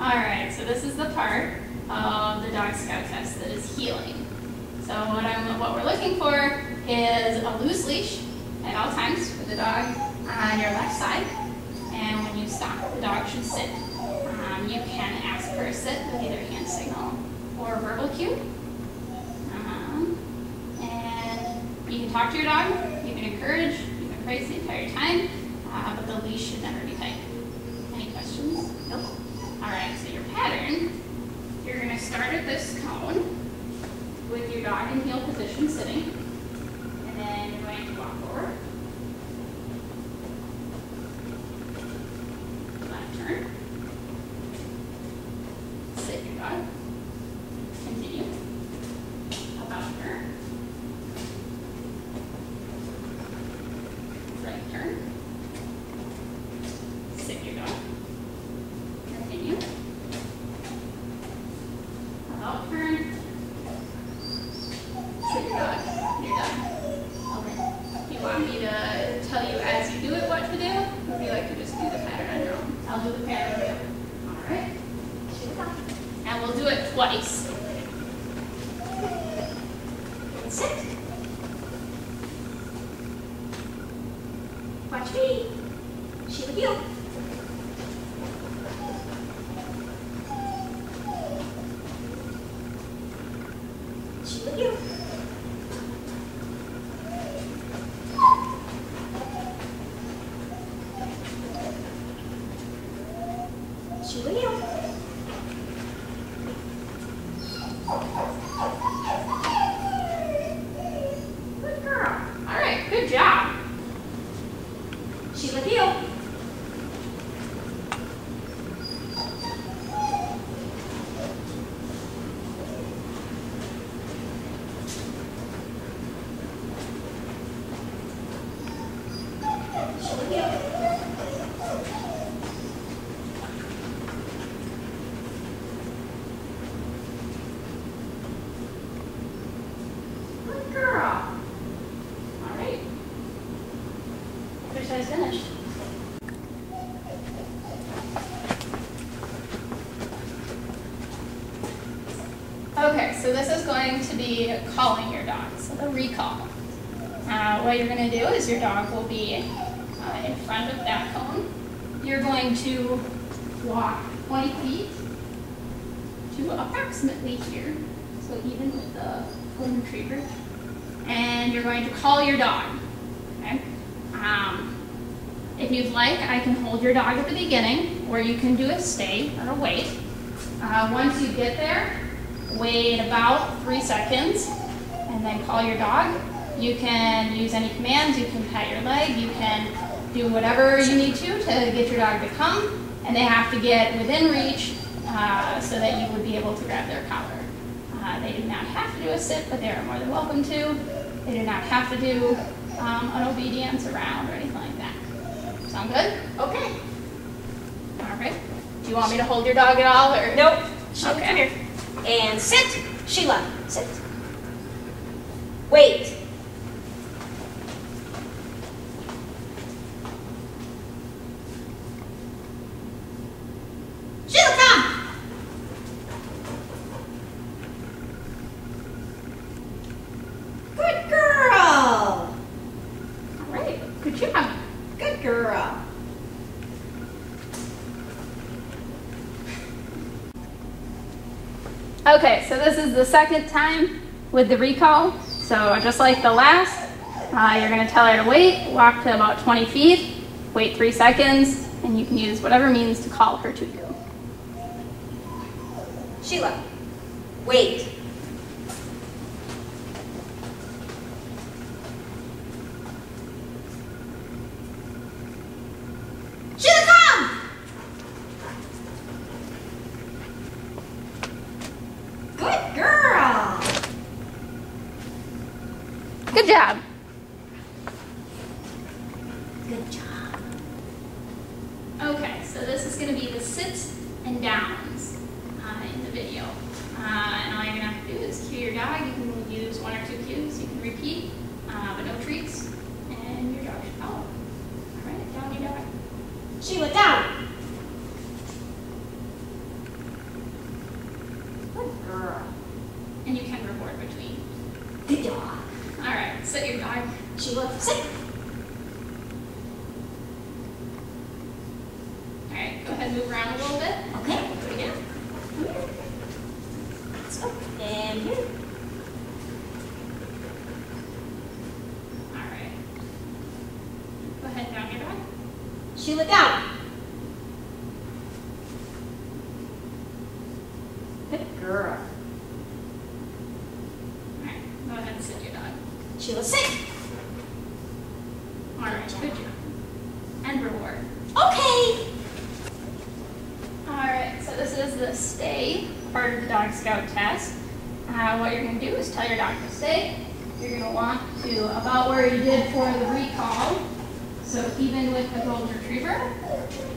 Alright, so this is the part of the dog scout test that is healing. So what we're looking for is a loose leash at all times with the dog on your left side. And when you stop, the dog should sit. You can ask for a sit with either hand signal or verbal cue. And you can talk to your dog, you can encourage, you can praise the entire time, but the leash should never be tight. Any questions? Nope. Alright, so your pattern, you're going to start at this cone with your dog in heel position sitting, and then you're going to walk forward. Left turn. Sit your dog. Continue. About turn. Right turn. Sit your dog. Continue. About turn. Sit your dog. You're done. Okay. Do you want me to tell you as you do it what to do? Or would you like to just do the pattern on your own? I'll do the pattern with you. Alright. And we'll do it twice. Sit. Watch me. She with you. She with you. She with you. Good girl. All right, good job. She with you. She with you. Good girl. All right. Exercise finished. Okay, so this is going to be calling your dog, so the recall. What you're going to do is your dog will be in front of that cone. You're going to walk 20 feet to approximately here, so even with the golden retriever, and you're going to call your dog. Okay? If you'd like, I can hold your dog at the beginning, or you can do a stay or a wait. Once you get there, wait about 3 seconds, and then call your dog. You can use any commands, you can pat your leg, you can do whatever you need to get your dog to come, and they have to get within reach so that you would be able to grab their collar. They do not have to do a sit, but they are more than welcome to. They do not have to do an obedience around or anything like that. Sound good? Okay. All right. Do you want me to hold your dog at all? Or? Nope. Sheila, Okay. come here. And sit. Sheila, sit. Wait. Sheila, come. Good girl. All right. Good job. Good girl. Okay, so this is the second time with the recall. So just like the last, you're going to tell her to wait, walk to about 20 feet, wait 3 seconds, and you can use whatever means to call her to you. Sheila, wait. Sheila, come. Good girl. Good job. Good job. Okay, so this is going to be the sits and downs in the video. And all you're going to have to do is cue your dog. You can use 1 or 2 cues. You can repeat, but no treats. And your dog should follow. All right, down your dog. Sheila, down. sit your dog. Sheila, sit. All right, go ahead and move around a little bit. Okay. Do it again. Let's go. And here. All right. Go ahead, down your dog. Sheila, down. Good girl. All right, go ahead and sit your dog. Sheila, sit. All right, good job. And reward. Okay. All right, so this is the stay part of the Dog Scout test. What you're going to do is tell your dog to stay. You're going to walk to about where you did for the recall. So even with the golden retriever.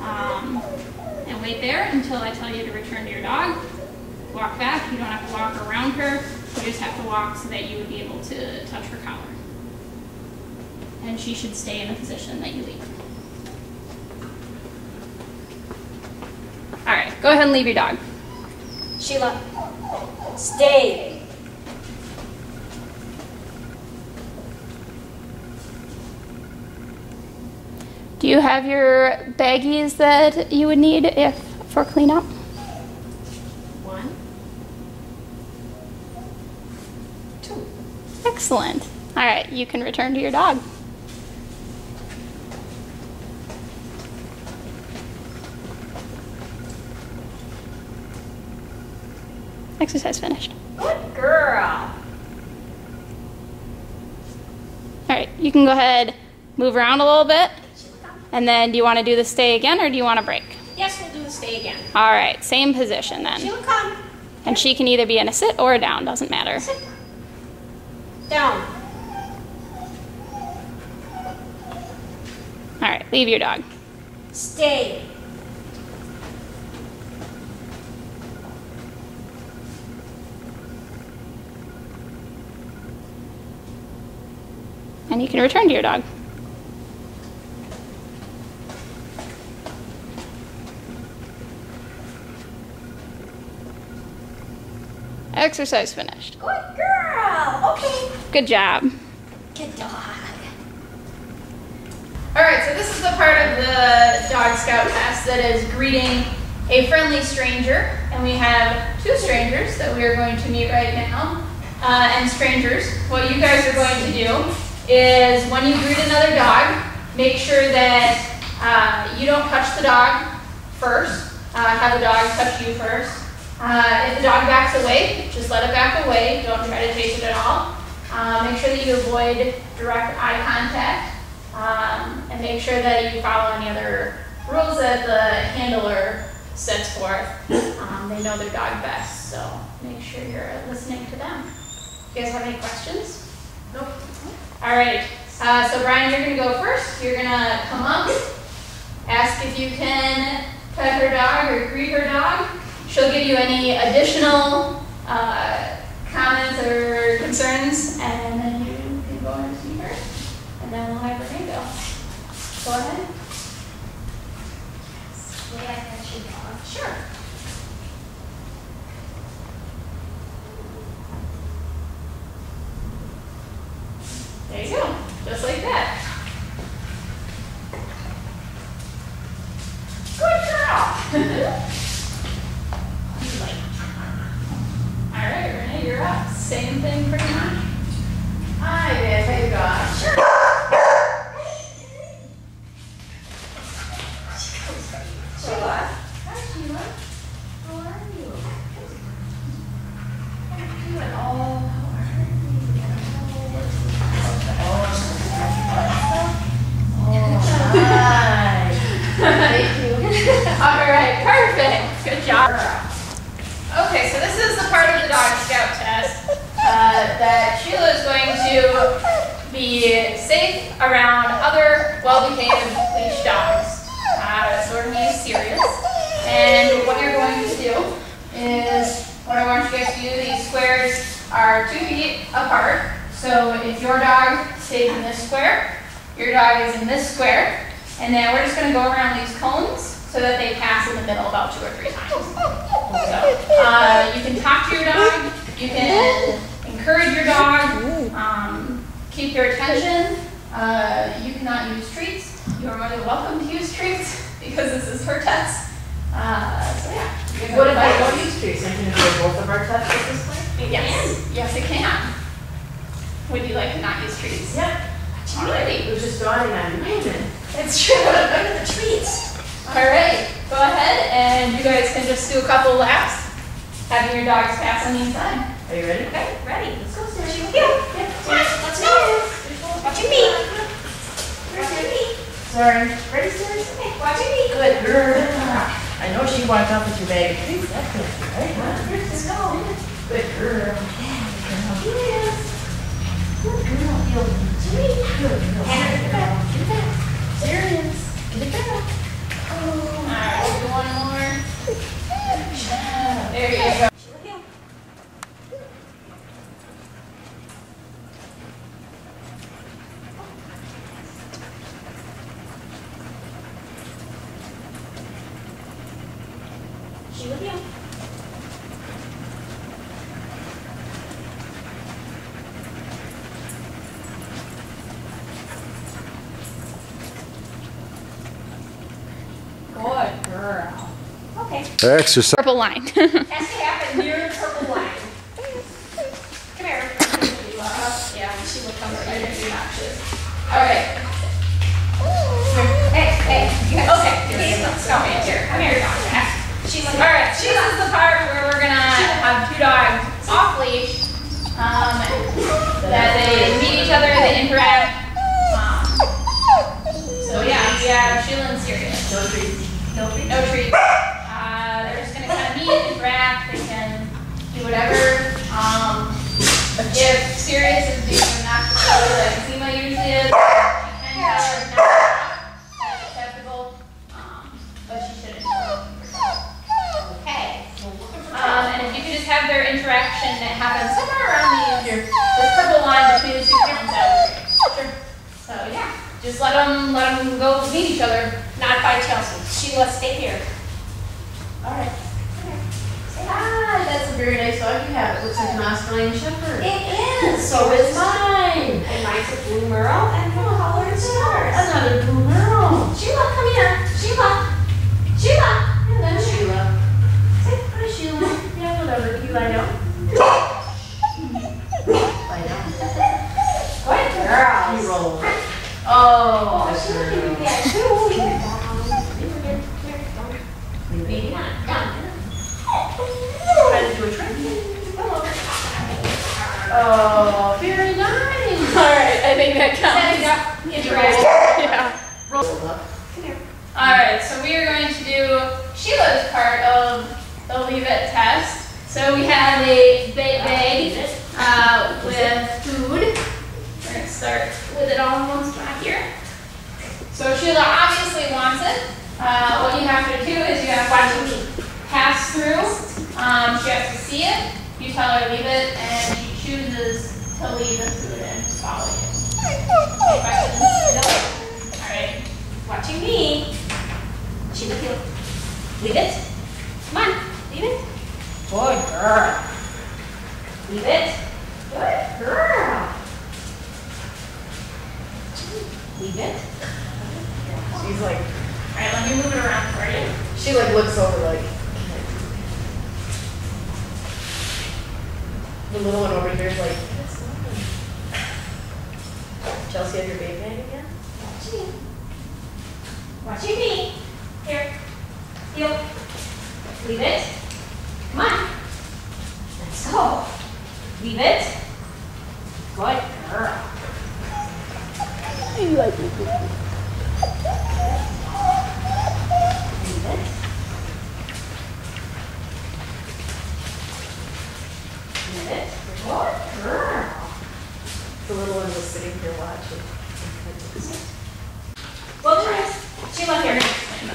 And wait there until I tell you to return to your dog. Walk back. You don't have to walk around her. You just have to walk so that you would be able to touch her collar. And she should stay in the position that you leave her. All right, go ahead and leave your dog. Sheila, stay. Do you have your baggies that you would need for cleanup? 1, 2. Excellent. All right, you can return to your dog. Exercise finished. Good girl. All right, you can go ahead, move around a little bit, and then do you want to do the stay again or do you want to break? Yes, we'll do the stay again. All right, same position then. Sheila, come. And she can either be in a sit or a down, doesn't matter. Sit. Down. All right, leave your dog. Stay. And you can return to your dog. Exercise finished. Good girl. Okay. Good job. Good dog. All right, so this is the part of the Dog Scout test that is greeting a friendly stranger. And we have 2 strangers that we are going to meet right now. And strangers, what you guys are going to do is when you greet another dog, make sure that you don't touch the dog first. Have the dog touch you first. If the dog backs away, just let it back away. Don't try to chase it at all. Make sure that you avoid direct eye contact. And make sure that you follow any other rules that the handler sets forth. They know their dog best, so make sure you're listening to them. You guys have any questions? Nope. All right, so Brian, you're gonna go first. You're gonna come up, ask if you can pet her dog or greet her dog. She'll give you any additional comments or concerns, and then you can go and see her, and then we'll have Renee go. Go ahead. May I pet your dog? Sure. There you go, just like that. Good girl. All right, Renee, you're up. Same thing pretty much. Hi, babe, how you going? Sure. Sheila. Hi, Sheila. How are you? How are you doing? Oh, how are you? Hi. Thank you. All right, perfect. Good job. Okay, so this is the part of the Dog Scout test that Sheila is going to be safe around other well-behaved leash dogs. So we're going to be serious. And what you're going to do is, what I want you guys to do, these squares are 2 feet apart. So if your dog stays in this square, your dog is in this square, and then we're just going to go around these cones so that they pass in the middle about 2 or 3 times. So you can talk to your dog, you can encourage your dog, keep your attention. You cannot use treats. You are more than welcome to use treats because this is her test. So yeah. What if I don't use treats? I can do both of our tests at this point? Yes. Yes, it can. Would you like to not use treats? Yep. Alrighty. It was just dawning on me. It's true. Go to the treats. Alright. Go ahead and you guys can just do a couple laps. Having your dogs pass on the inside. Are you ready? Okay, ready. Let's go, Sarah. Yeah. Let's go. Watching me. Watching me. Sorry. Ready, Sarah? Okay, watching me. Good girl. I know she walked off with your bag. Please, that's it. Right, huh? Let's go. Good girl. Yes. Good girl. Good girl. Hannah, get it back. Get it back. Serious. Get it back. Alright, we'll do one more. There you go. She with you. Good girl. Okay. Exercise. Purple line. Has to happen near the purple line. Come here. Yeah, she will come right in your notches. Alright. Hey, hey. You guys. Okay. Please don't stop me. Here. Come here, dog. She's like. Alright, this is the part where we're gonna have two dogs off leash. That they meet each other, they interact. So yeah, we have Sheila and Sirius. No treats. No treats. No treats. They're just gonna kind of meet, interact. They can do whatever. If Sirius is being obnoxious, like Zima usually is, she can tell her not to stop. That's acceptable. But she shouldn't. Okay. And if you could just have their interaction that happens somewhere around this purple line between the two counts, that would be great. Sure. So yeah, just let them go meet each other. Not by Chelsea. Sheila, stay here. All right. Ah, that's a very nice dog you have. It looks like an Australian Shepherd. It is. So is mine. And mine's a blue merle and blue colored stars. Another blue girl. Sheila, come here. Sheila. Sheila. Hello, Sheila. Say hi, Sheila. Yeah, whatever. You lie down. Lie down. Good girl. You roll. Oh, Oh, good Sheila, girl. yeah, too. Leave it down. Leave it here. Don't. Maybe not. Down. Trying to do a trick. Oh, very nice. Alright, I think that counts. Yep. Interact. Yeah. Roll up. Come here. Alright, so we are going to do Sheila's part of the Leave It test. So we have a bag with food. We're going to start with it all in one spot here. So Sheila obviously wants it. What you have to do is you have to pass through. She has to see it. You tell her leave it, and she chooses to leave the food and follow you. Any questions? No. Alright. Watching me. Sheila, here. Leave it. Come on. Leave it. Good girl. Leave it. Good girl. Leave it. She's like, Alright, let me move it around for you. she like looks over like. The little one over here is like, that's nothing. Chelsea, have your baby bag again? Watching me. Watching me. Here. Heel. Leave it. Come on. Let's go. Leave it. Good girl. You like it. Leave it. Leave it. Good girl. The little one was sitting here watching. Well, try. Sheila, here.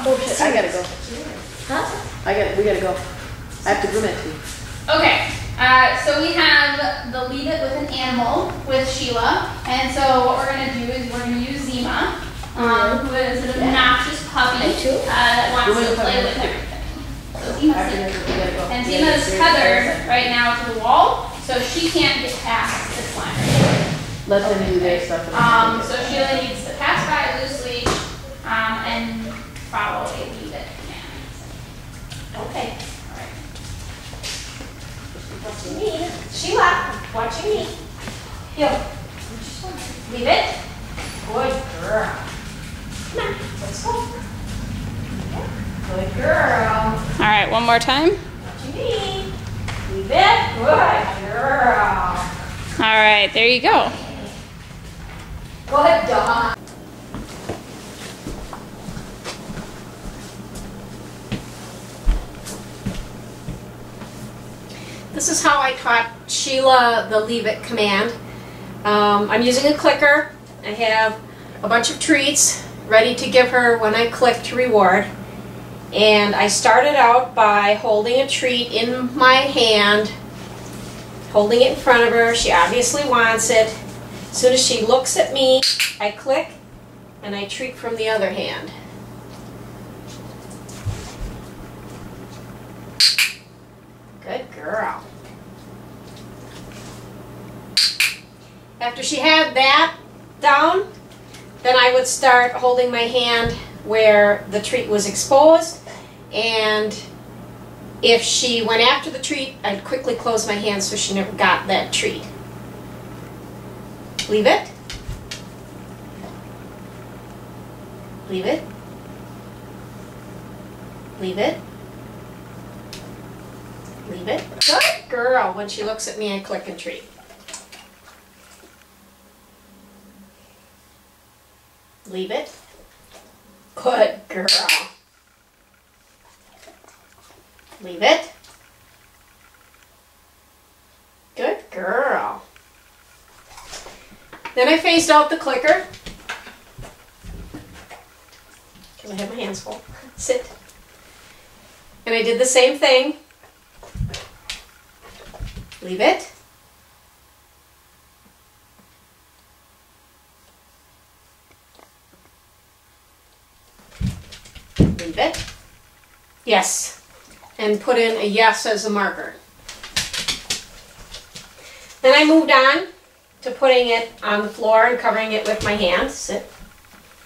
Oh shit, I gotta go. Huh? We gotta go. I have to groom it too. Okay, so we have the leave it with an animal with Sheila. And so what we're going to do is we're going to use Zima, who is an obnoxious puppy that wants to play with everything. So Zima's in. And Zima is tethered right now to the wall, so she can't get past this line. Let them do their stuff. So Sheila needs to pass by a loose leash and follow a leave it command. Okay. All right. Watching me. Sheila, watching me. Heel. Leave it. Good girl. Come on, let's go. Good girl. All right, one more time. Watching me. Leave it. Good girl. All right, there you go. Go ahead, dog. This is how I taught Sheila the leave it command. I'm using a clicker. I have a bunch of treats ready to give her when I click to reward. And I started out by holding a treat in my hand, holding it in front of her. She obviously wants it. As soon as she looks at me, I click and I treat from the other hand. Good girl. After she had that down, then I would start holding my hand where the treat was exposed, and if she went after the treat, I'd quickly close my hand so she never got that treat. Leave it. Leave it. Leave it. Leave it. Good girl. When she looks at me, I click and treat. Leave it. Good girl. Leave it. Good girl. Then I phased out the clicker. Because I have my hands full. Sit. And I did the same thing. Leave it. Leave it. Yes. And put in a yes as a marker. Then I moved on to putting it on the floor and covering it with my hands. Sit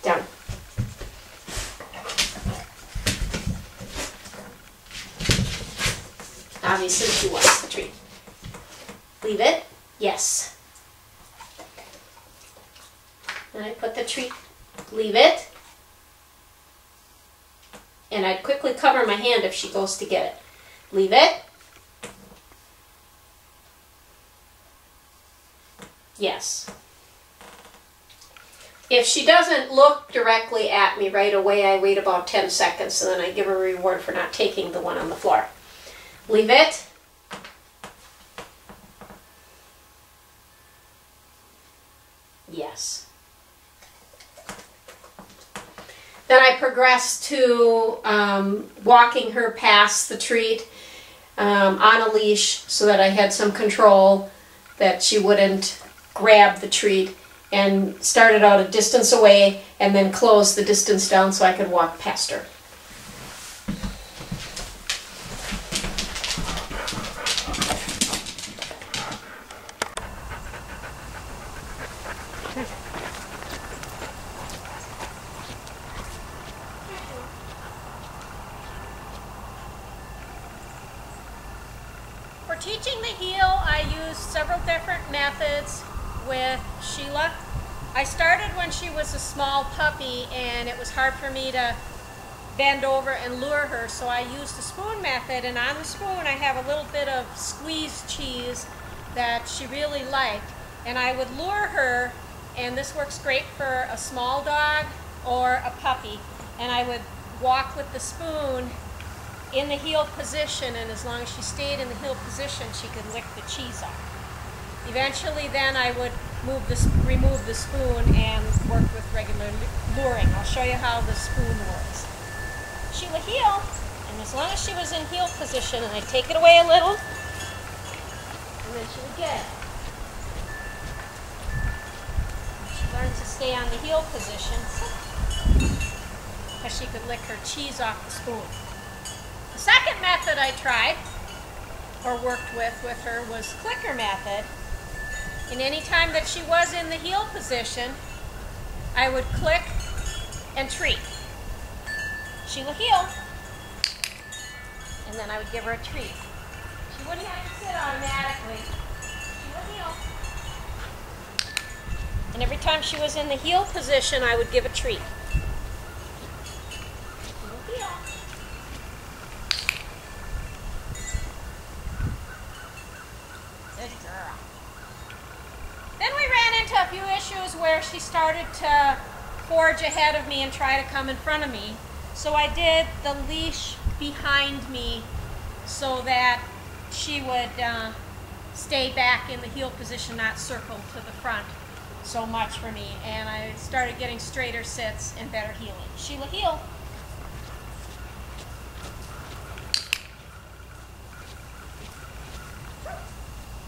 down. Obviously she wants the treat. Leave it. Yes. Then I put the treat. Leave it. And I'd quickly cover my hand if she goes to get it. Leave it. Yes. If she doesn't look directly at me right away, I wait about 10 seconds and then I give her a reward for not taking the one on the floor. Leave it. Yes. Then I progressed to walking her past the treat on a leash so that I had some control, that she wouldn't grab the treat, and started out a distance away and then closed the distance down so I could walk past her. For teaching the heel, I used several different methods with Sheila. I started when she was a small puppy and it was hard for me to bend over and lure her, so I used the spoon method, and on the spoon I have a little bit of squeezed cheese that she really liked, and I would lure her, and this works great for a small dog or a puppy, and I would walk with the spoon in the heel position, and as long as she stayed in the heel position, she could lick the cheese off. Eventually then I would remove the spoon and work with regular luring. I'll show you how the spoon works. She would heel, and as long as she was in heel position, and I'd take it away a little, and then she would get it. She learned to stay on the heel position because she could lick her cheese off the spoon. The second method I tried or worked with her was clicker method. And any time that she was in the heel position, I would click and treat. Sheila heel. And then I would give her a treat. She wouldn't have to sit automatically. Sheila heel. And every time she was in the heel position, I would give a treat. Sheila heel. Good girl. Then we ran into a few issues where she started to forge ahead of me and try to come in front of me. So I did the leash behind me so that she would stay back in the heel position, not circle to the front so much for me. And I started getting straighter sits and better heeling. Sheila heel.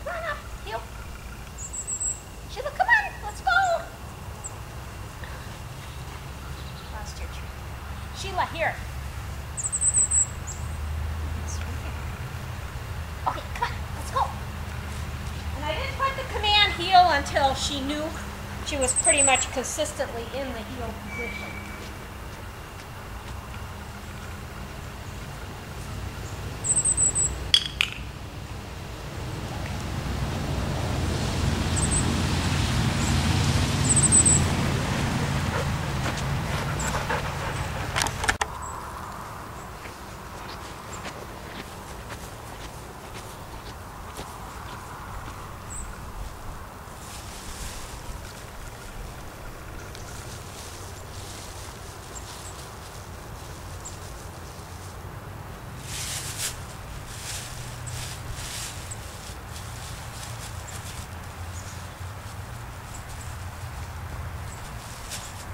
Come on up, heel. Sheila, come on, let's go. Lost your treat. Sheila, here. Okay, come on, let's go. And I didn't put the command heel until she knew she was pretty much consistently in the heel position.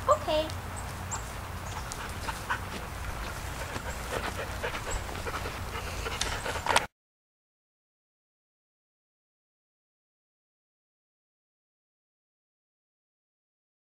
Okay.